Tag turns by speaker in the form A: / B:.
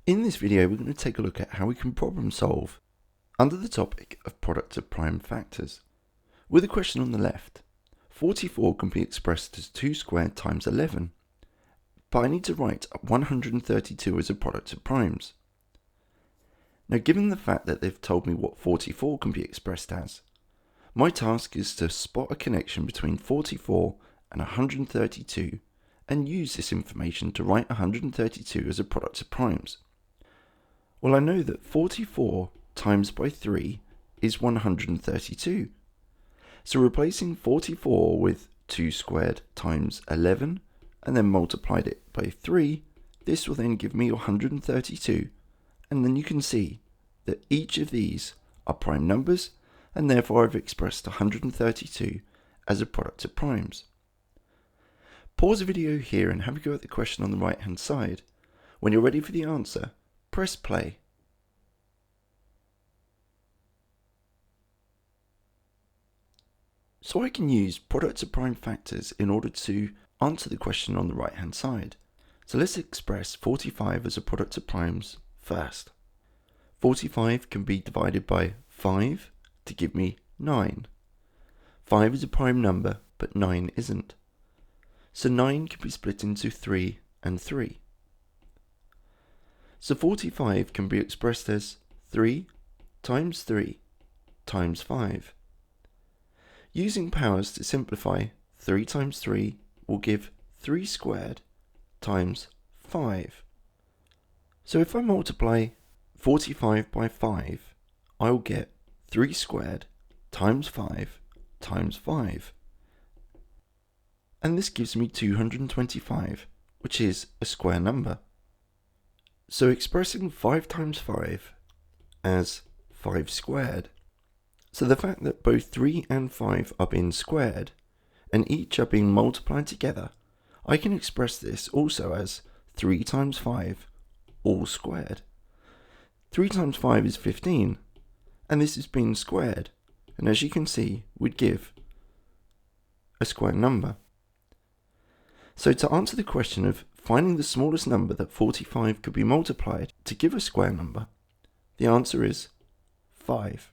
A: In this video, we're going to take a look at how we can problem solve under the topic of product of prime factors. With a question on the left, 44 can be expressed as 2 squared times 11, but I need to write 132 as a product of primes. Now, given the fact that they've told me what 44 can be expressed as, my task is to spot a connection between 44 and 132 and use this information to write 132 as a product of primes. Well, I know that 44 times by 3 is 132. So replacing 44 with 2 squared times 11 and then multiplied it by 3, this will then give me 132. And then you can see that each of these are prime numbers, and therefore I've expressed 132 as a product of primes. Pause the video here and have a go at the question on the right hand side. When you're ready for the answer, press play. So I can use product of prime factors in order to answer the question on the right hand side. So let's express 45 as a product of primes first. 45 can be divided by 5 to give me 9. 5 is a prime number, but 9 isn't. So 9 can be split into 3 and 3. So 45 can be expressed as 3 times 3 times 5. Using powers to simplify, 3 times 3 will give 3 squared times 5. So if I multiply 45 by 5, I will get 3 squared times 5 times 5. And this gives me 225, which is a square number. So expressing 5 times 5 as 5 squared. So the fact that both 3 and 5 are being squared, and each are being multiplied together, I can express this also as 3 times 5 all squared. 3 times 5 is 15, and this is being squared, and as you can see, would give a square number. So to answer the question of finding the smallest number that 45 could be multiplied to give a square number, the answer is 5.